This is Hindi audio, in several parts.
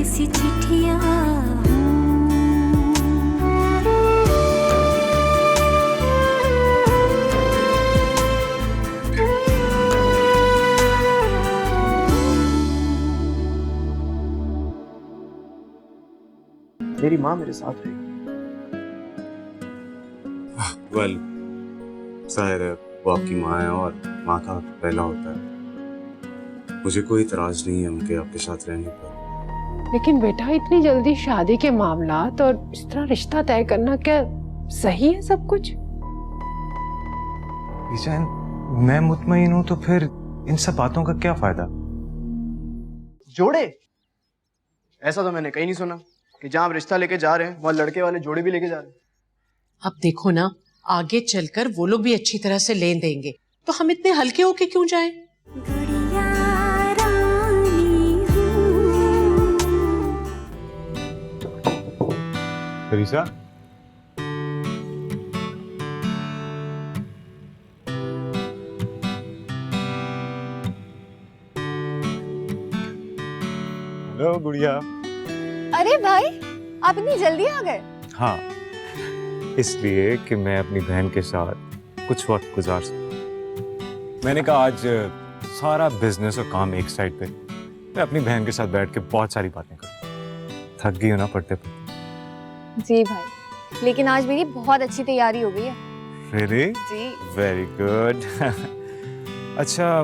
सी चिट्ठियां मेरी माँ मेरे साथ रहेगी। वेल, जाहिर है वो आपकी माँ है और माँ का पहला होता है। मुझे कोई इतराज नहीं है उनके आपके साथ रहने पर। लेकिन बेटा इतनी जल्दी शादी के मामलात और इस तरह रिश्ता तय करना क्या सही है सब कुछ? ईशान, मैं मुतमईन हूं तो फिर इन सब बातों का क्या फायदा? जोड़े? ऐसा तो मैंने कहीं नहीं सुना कि जहाँ आप रिश्ता लेके जा रहे हैं वहाँ लड़के वाले जोड़े भी लेके जा रहे हैं। अब देखो ना, आगे चलकर वो लोग भी अच्छी तरह से लेन देंगे, तो हम इतने हल्के होके क्यों जाएं? रिसा, हेलो गुड़िया। अरे भाई, आप इतनी जल्दी आ गए? हाँ, इसलिए कि मैं अपनी बहन के साथ कुछ वक्त गुजार सकूं। मैंने कहा आज सारा बिजनेस और काम एक साइड पे, मैं अपनी बहन के साथ बैठ के बहुत सारी बातें करूं। थक गई हो ना पढ़ते पढ़ते? जी भाई, लेकिन आज मेरी बहुत अच्छी तैयारी हो गई है। Really? जी। Very good. अच्छा,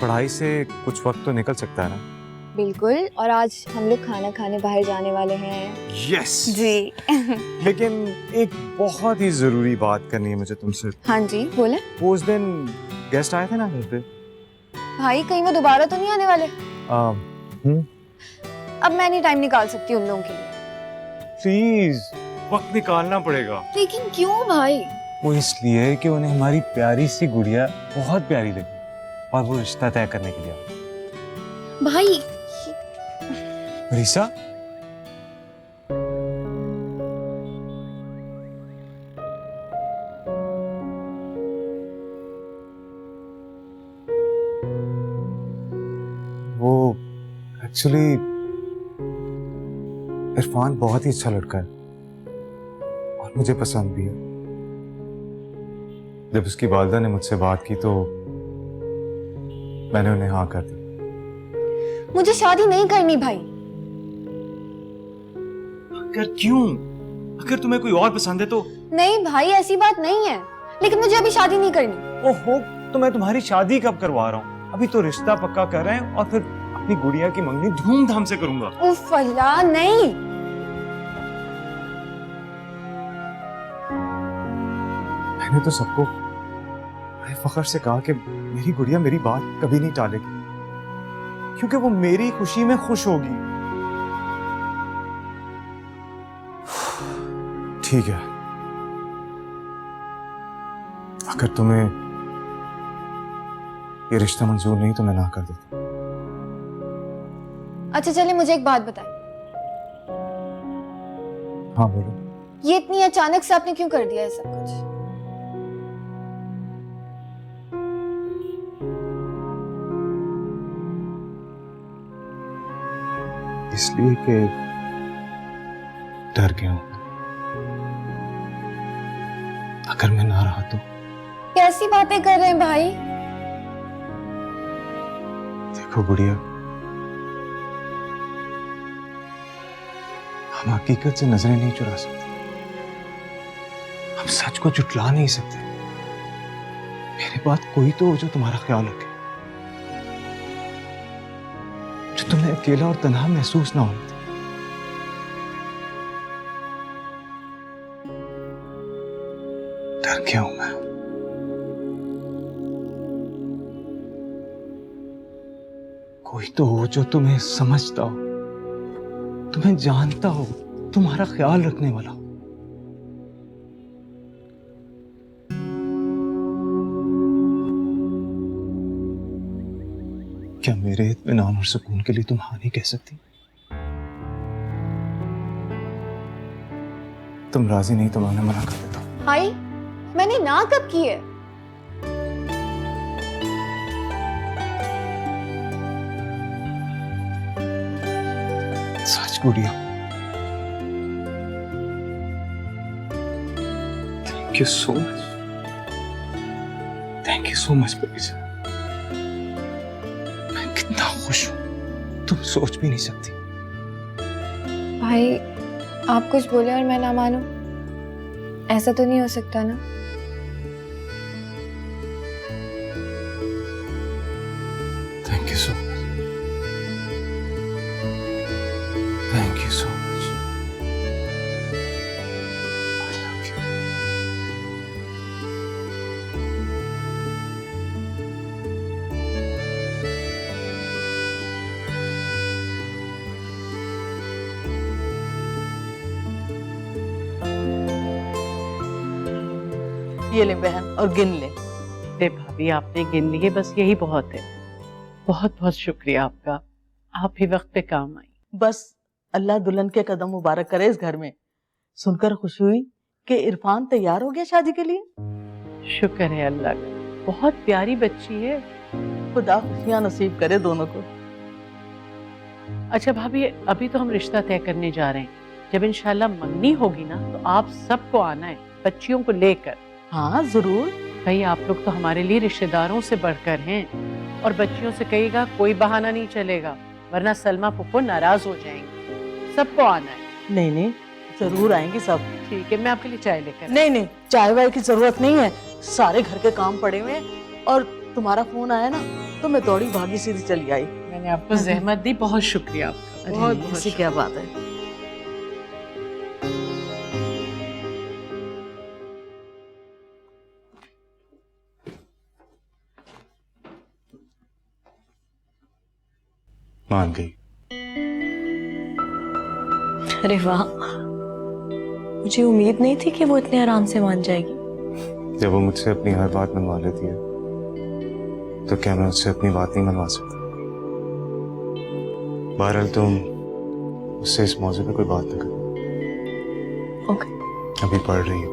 पढ़ाई से कुछ वक्त तो निकल सकता है ना? बिल्कुल, और आज हम लोग खाना खाने बाहर जाने वाले हैं। यस जी। लेकिन एक बहुत ही जरूरी बात करनी है मुझे तुमसे। हाँ जी, बोले। वो उस दिन गेस्ट आए थे ना घर पे। भाई कहीं वो दोबारा तो नहीं आने वाले? हम्म। अब मैं नहीं टाइम निकाल सकती उन लोगों के लिए। प्लीज, वक्त निकालना पड़ेगा। लेकिन क्यों भाई? वो इसलिए कि उन्हें हमारी प्यारी सी गुड़िया बहुत प्यारी लगी और वो रिश्ता तय करने के लिए आए। भाई रिसा, वो एक्चुअली इरफान बहुत ही अच्छा लड़का है और मुझे पसंद भी है। जब उसकी वालिदा ने मुझसे बात की तो मैंने उन्हें हाँ कर दी। मुझे शादी नहीं करनी भाई। अगर क्यों? अगर तुम्हें कोई और पसंद है तो? नहीं भाई, ऐसी बात नहीं है, लेकिन मुझे अभी शादी नहीं करनी। ओहो, तो मैं तुम्हारी शादी कब करवा रहा हूँ? अभी तो रिश्ता पक्का कर रहे हैं और फिर अपनी गुड़िया की मंगनी धूमधाम से करूंगा। उफ अल्लाह, नहीं। मैंने तो सबको बड़े फख्र से कहा कि मेरी गुड़िया मेरी बात कभी नहीं टालेगी, क्योंकि वो मेरी खुशी में खुश होगी। ठीक है, अगर तुम्हें ये रिश्ता मंजूर नहीं तो मैं ना कर देता। अच्छा चलिए, मुझे एक बात बताएं। हाँ बोलो। ये इतनी अचानक से आपने क्यों कर दिया है सब कुछ? इसलिए कि डर गया हूं, अगर मैं ना रहा तो। कैसी बातें कर रहे हैं भाई? देखो गुड़िया, हम हकीकत से नजरें नहीं चुरा सकते, हम सच को जुटला नहीं सकते। मेरे पास कोई तो हो जो तुम्हारा ख्याल रखे, जो तुम्हें अकेला और तन्हा महसूस ना हो। डर गया हूं मैं। कोई तो हो जो तुम्हें समझता हो, तुम्हें जानता हो, तुम्हारा ख्याल रखने वाला हो। क्या मेरे इत्मीनान और सुकून के लिए तुम हाँ नहीं कह सकती? तुम राजी नहीं तो मैं मना कर देता हूं। भाई, मैंने ना कब की है? गुड़िया। Thank you so much, thank you so much Parija. मैं कितना खुश हूं, तुम सोच भी नहीं सकती। भाई आप कुछ बोले और मैं ना मानूं, ऐसा तो नहीं हो सकता ना। Thank you so much, thank you so much. I love you. ये ले बहन और गिन ले। अरे भाभी आपने गिन लिए, बस यही बहुत है। बहुत बहुत शुक्रिया आपका, आप ही वक्त पे काम आई। बस अल्लाह दुल्हन के कदम मुबारक करे इस घर में। सुनकर खुशी हुई कि इरफान तैयार हो गया शादी के लिए। शुक्र है अल्लाह का, बहुत प्यारी बच्ची है। खुदा खुशियां नसीब करे दोनों को। अच्छा भाभी, अभी तो हम रिश्ता तय करने जा रहे हैं। जब इंशाल्लाह मंगनी होगी ना तो आप सबको आना है, बच्चियों को लेकर। हाँ जरूर। भाई आप लोग तो हमारे लिए रिश्तेदारों से बढ़कर हैं, और बच्चियों से कहिएगा कोई बहाना नहीं चलेगा, वरना सलमा फुप्पो नाराज हो जाएंगी। सबको आना है। नहीं नहीं, जरूर आएंगे सब। ठीक है, मैं आपके लिए चाय लेकर। नहीं नहीं, चाय वाय की जरूरत नहीं है, सारे घर के काम पड़े हुए हैं। और तुम्हारा फोन आया ना तो मैं दौड़ी भागी सीधी चली आई। मैंने आपको जहमत दी, बहुत शुक्रिया आपका। बहुत बहुत ऐसी क्या बात है। मान गई। अरे वाह, मुझे उम्मीद नहीं थी कि वो इतने आराम से मान जाएगी। जब वो मुझसे अपनी हर बात मनवा लेती है तो क्या मैं उससे अपनी बात नहीं मनवा सकता? बहरहाल तुम उससे इस मौजू पे कोई बात न करो। ओके। अभी पढ़ रही हूँ,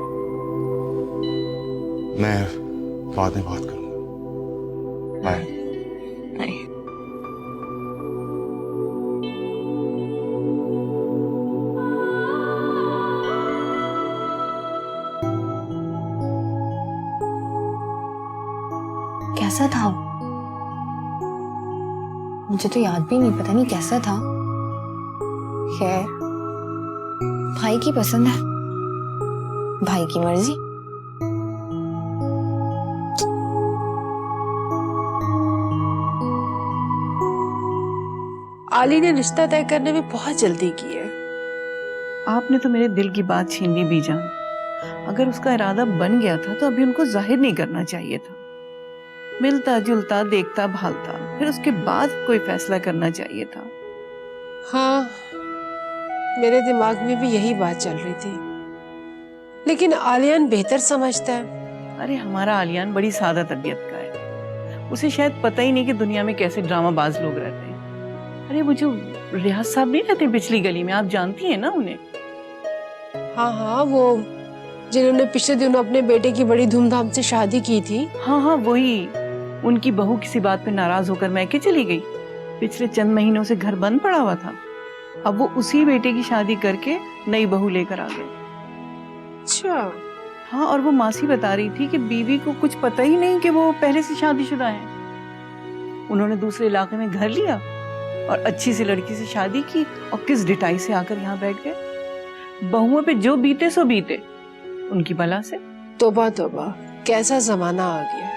मैं बाद में बात करूंगा। बाय। नहीं। कैसा था? मुझे तो याद भी नहीं, पता नहीं कैसा था। खैर, भाई की पसंद है, भाई की मर्जी। आली ने रिश्ता तय करने में बहुत जल्दी की है। आपने तो मेरे दिल की बात छीन ली बीजान। अगर उसका इरादा बन गया था तो अभी उनको जाहिर नहीं करना चाहिए था। मिलता जुलता, देखता भालता, फिर उसके बाद कोई फैसला करना चाहिए था। हाँ, मेरे दिमाग में भी यही बात चल रही थी, लेकिन आलियान बेहतर समझता है। अरे हमारा आलियान बड़ी सादा तबीयत का है, उसे शायद पता ही नहीं कि दुनिया में कैसे ड्रामाबाज लोग रहते हैं। अरे वो जो रियाज साहब नहीं रहते पिछली गली में, आप जानती हैं ना उन्हें? हाँ हाँ, वो जिन्होंने पिछले दिनों अपने बेटे की बड़ी धूमधाम से शादी की थी। हाँ हाँ वही। उनकी बहू किसी बात पे नाराज होकर मैके चली गई। पिछले चंद महीनों से घर बंद पड़ा हुआ था, अब वो उसी बेटे की शादी करके नई बहू लेकर आ गए। अच्छा। हाँ, और वो मासी बता रही थी कि बीवी को कुछ पता ही नहीं कि वो पहले से शादीशुदा है। उन्होंने दूसरे इलाके में घर लिया और अच्छी सी लड़की से शादी की, और किस डिटाई से आकर यहाँ बैठ गए। बहुओं पे जो बीते सो बीते, उनकी बला से। तौबा तौबा, कैसा जमाना आ गया।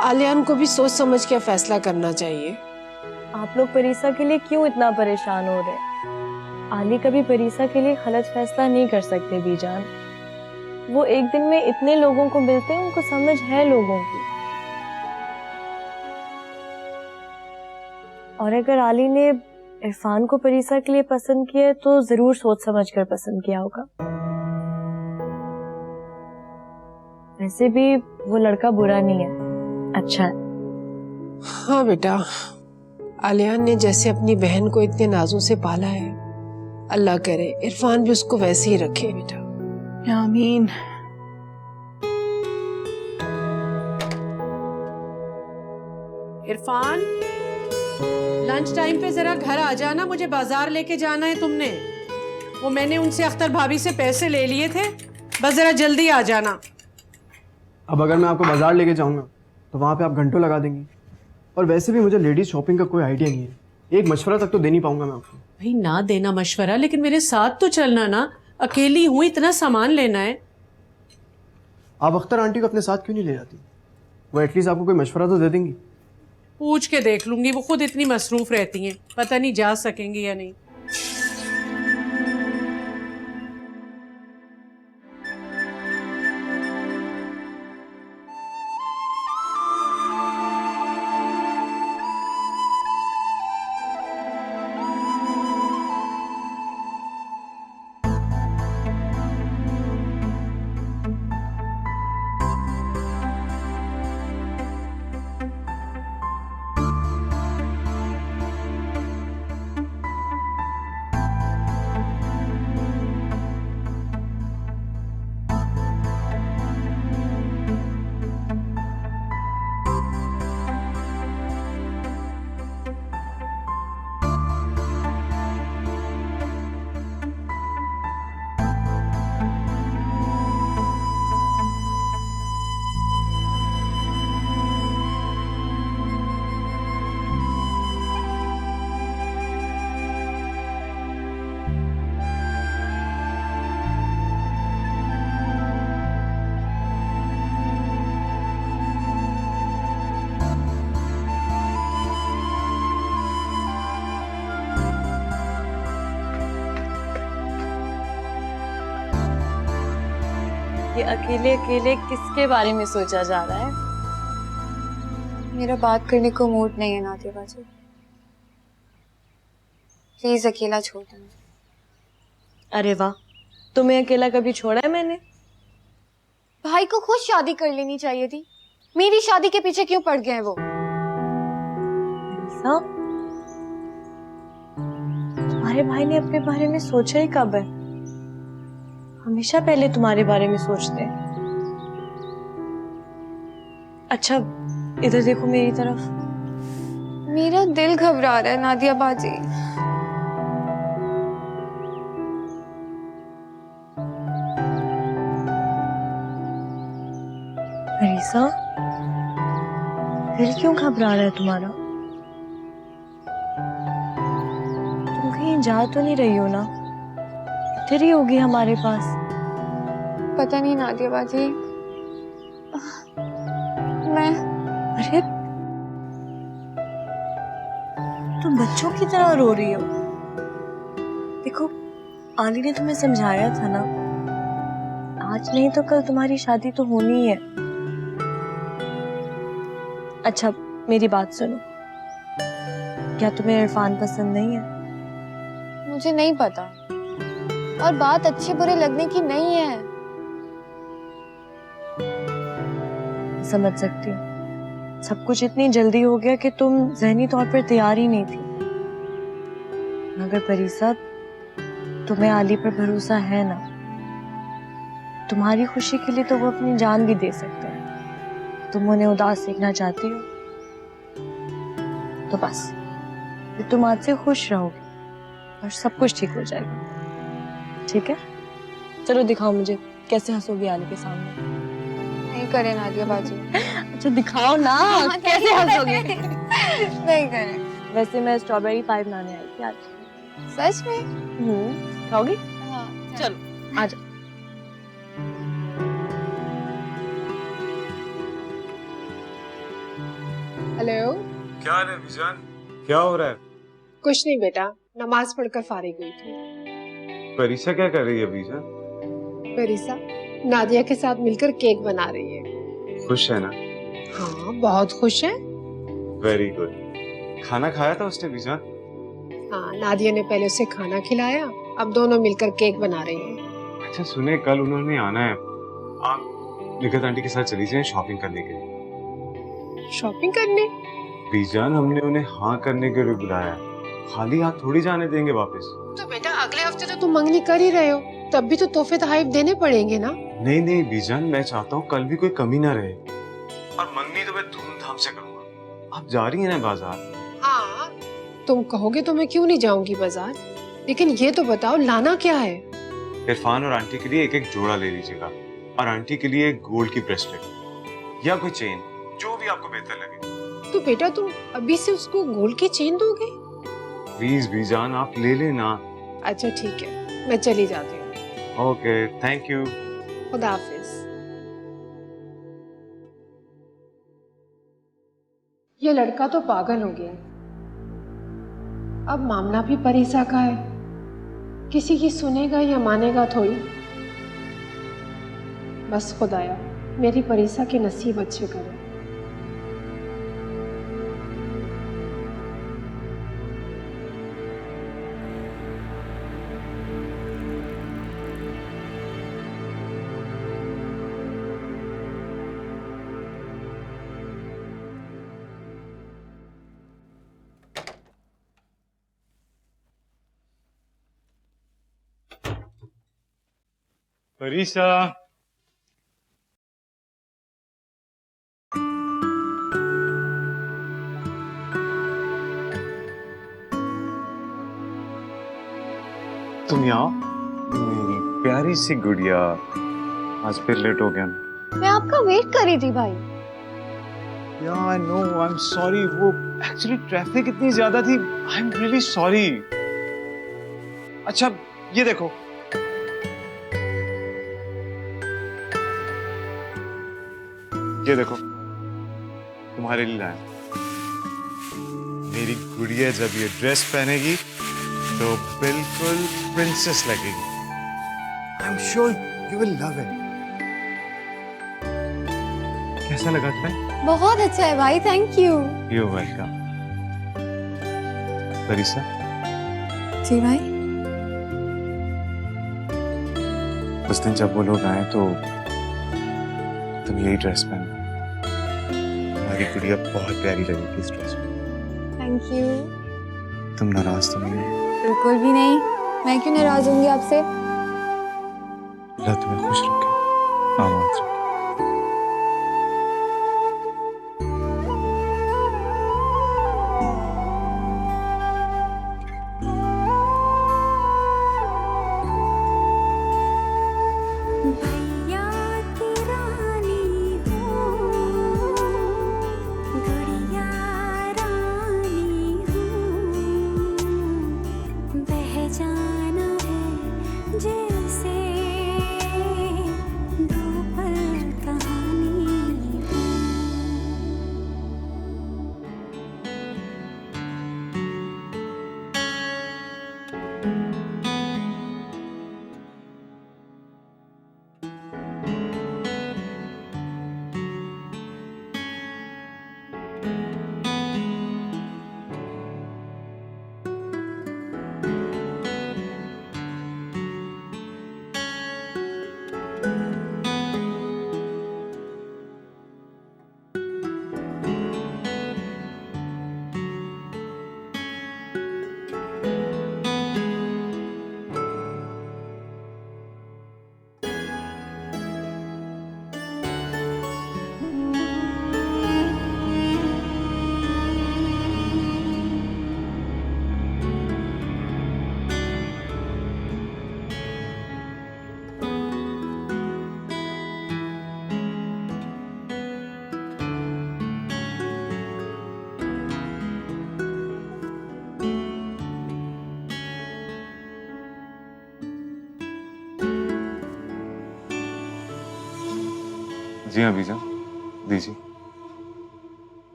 आलियान को भी सोच समझ के फैसला करना चाहिए। आप लोग परीसा के लिए क्यों इतना परेशान हो रहे हैं? आली कभी परीसा के लिए गलत फैसला नहीं कर सकते बीजान। वो एक दिन में इतने लोगों को मिलते हैं, उनको समझ है लोगों की। और अगर आली ने इरफान को परीसा के लिए पसंद किया तो जरूर सोच समझ कर पसंद किया होगा। वैसे भी वो लड़का बुरा नहीं है, अच्छा है। हाँ बेटा, आलियान ने जैसे अपनी बहन को इतने नाजों से पाला है, अल्लाह करे इरफान भी उसको वैसे ही रखे बेटा। आमीन। इरफान, लंच टाइम पे जरा घर आ जाना, मुझे बाजार लेके जाना है तुमने। वो मैंने उनसे अख्तर भाभी से पैसे ले लिए थे, बस जरा जल्दी आ जाना। अब अगर मैं आपको बाजार लेके जाऊंगा तो वहाँ पे आप घंटों लगा देंगी, और वैसे भी मुझे लेडीज शॉपिंग का कोई आइडिया नहीं है। एक मशवरा तक तो दे नहीं पाऊंगा मैं आपको। भाई ना देना मशवरा, लेकिन मेरे साथ तो चलना ना। अकेली हूँ, इतना सामान लेना है। आप अख्तर आंटी को अपने साथ क्यों नहीं ले जाती? वो एटलीस्ट आपको कोई मशवरा तो दे देंगी। पूछ के देख लूंगी, वो खुद इतनी मसरूफ रहती हैं, पता नहीं जा सकेंगी या नहीं। ये अकेले अकेले किसके बारे में सोचा जा रहा है? मेरा बात करने को मूड नहीं है नादिया बाजी, प्लीज अकेला छोड़ दो मुझे। अरे वाह, तुम्हें अकेला कभी छोड़ा है मैंने? भाई को खुद शादी कर लेनी चाहिए थी, मेरी शादी के पीछे क्यों पड़ गए हैं वो? ऐसा? तुम्हारे भाई ने अपने बारे में सोचा ही कब है? हमेशा पहले तुम्हारे बारे में सोचते हैं। अच्छा इधर देखो मेरी तरफ। मेरा दिल घबरा रहा है नादिया बाजी। अरीसा, दिल क्यों घबरा रहा है तुम्हारा? तुम कहीं जा तो नहीं रही हो ना? इधर ही होगी हमारे पास। पता नहीं नादिया बाजी, मैं अरे तुम बच्चों की तरह रो रही हो। देखो आली ने तुम्हें समझाया था ना, आज नहीं तो कल तुम्हारी शादी तो होनी ही है। अच्छा मेरी बात सुनो, क्या तुम्हें इरफान पसंद नहीं है? मुझे नहीं पता, और बात अच्छे बुरे लगने की नहीं है। समझ सकती हूँ, सब कुछ इतनी जल्दी हो गया कि तुम ज़हनी तौर पर तैयार ही नहीं थी। मगर परीसा, तुम्हें आली पर भरोसा है ना? तुम्हारी खुशी के लिए तो वो अपनी जान भी दे सकते हैं। तुम उन्हें उदास देखना चाहती हो तो बस तुम आज से खुश रहोगे और सब कुछ ठीक हो जाएगा। ठीक है, चलो दिखाओ मुझे कैसे हंसोगी आली के सामने। नहीं करे नादिया बाजी। अच्छा दिखाओ ना, कैसे हंसोगे? नहीं करे। वैसे मैं स्ट्रॉबेरी पाई बनाने आई थी आज। सच में? खाओगी? हाँ, चलो आ जाओ। हेलो। क्या हाल है विजान? क्या हो रहा है? कुछ नहीं बेटा, नमाज पढ़कर फारिग हुई थी। परीक्षा क्या कर रही है विजान? परिसा नादिया के साथ मिलकर केक बना रही है। खुश है ना? हाँ बहुत खुश है। Very good. खाना खाया था उसने विजान? हाँ, नादिया ने पहले उसे खाना खिलाया, अब दोनों मिलकर केक बना रही हैं। अच्छा सुने, कल उन्होंने आना है, आप निगत आंटी के साथ चली जाएं शॉपिंग करने के लिए। शॉपिंग करने? बीजान हमने उन्हें हाँ करने के लिए बुलाया, खाली हाथ थोड़ी जाने देंगे वापस। तो बेटा अगले हफ्ते तो तुम मंगनी कर ही रहे हो, तब भी तो तोहफे तोहफे देने पड़ेंगे ना। नहीं नहीं बीजान, मैं चाहता हूँ कल भी कोई कमी ना रहे, और मंगनी तो मैं धूमधाम से करूंगा। आप जा रही हैं ना बाजार? हाँ तुम कहोगे तो मैं क्यों नहीं जाऊंगी बाजार, लेकिन ये तो बताओ लाना क्या है? इरफान और आंटी के लिए एक एक जोड़ा ले लीजिएगा, और आंटी के लिए एक गोल्ड की ब्रेसलेट या कोई चेन, जो भी आपको बेहतर लगे। तो बेटा तुम अभी से उसको गोल्ड की चेन दोगे? प्लीज बीजान, आप ले लेना। अच्छा ठीक है, मैं चली जाती हूँ। Okay, thank you. खुदा हाफिज। ये लड़का तो पागल हो गया। अब मामला भी परीसा का है, किसी की सुनेगा या मानेगा थोड़ी। बस खुदाया मेरी परीसा के नसीब अच्छे करे। परीसा, तुम यहाँ? मेरी प्यारी सी गुड़िया, आज फिर लेट हो गया। मैं आपका वेट कर रही थी भाई। Yeah, I know. I'm sorry. वो एक्चुअली ट्रैफिक इतनी ज्यादा थी। I'm really sorry. अच्छा, ये देखो। ये देखो, तुम्हारे लिए लाया। मेरी गुड़िया जब ये ड्रेस पहनेगी तो बिल्कुल प्रिंसेस लगेगी। I'm sure you will love it. कैसा लगा तुम्हें? बहुत अच्छा है भाई, थैंक यू। You're welcome. परीसा, जी भाई। उस दिन जब वो लोग आए तो तुम यही ड्रेस पहन, तुम्हारी गुड़िया बहुत प्यारी लगेगी इस ड्रेस में। Thank you. तुम नाराज तो नहीं हो? बिल्कुल भी नहीं, मैं क्यों नाराज होंगी आपसे? अल्लाह तुम्हें खुश रखे, आबाद रखे। जी हाँ बीजा, दीजिए।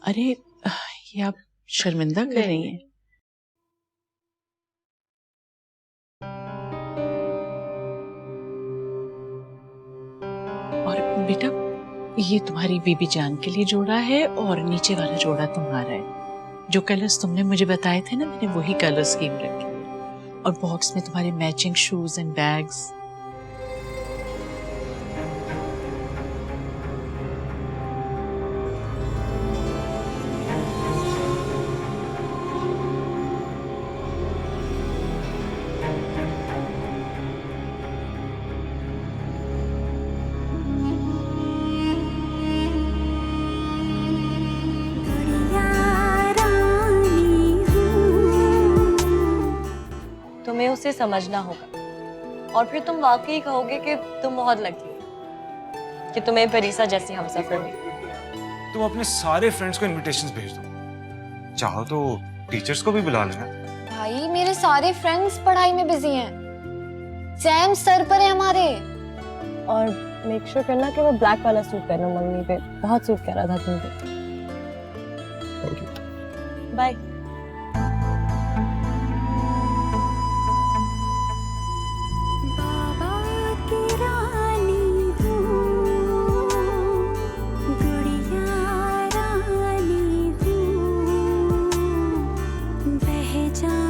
अरे ये आप शर्मिंदा कर रही हैं। और बेटा, ये तुम्हारी बीबी जान के लिए जोड़ा है और नीचे वाला जोड़ा तुम्हारा है। जो कलर्स तुमने मुझे बताए थे ना, मैंने वही कलर स्कीम रखी। और बॉक्स में तुम्हारे मैचिंग शूज एंड बैग्स। उसे समझना होगा और फिर तुम वाकई कहोगे कि तुम बहुत लकी हो कि तुम्हें परीसा जैसी हमसफर मिली। तुम अपने सारे फ्रेंड्स को इनविटेशंस भेज दो, चाहो तो टीचर्स को भी बुला लेना। भाई मेरे सारे फ्रेंड्स पढ़ाई में बिजी हैं, एग्जाम सर पर है हमारे। और मेक श्योर करना कि वो ब्लैक वाला सूट पहनो, मम्मी पे बहुत सूट कर रहा था तुम पे। बाय। जा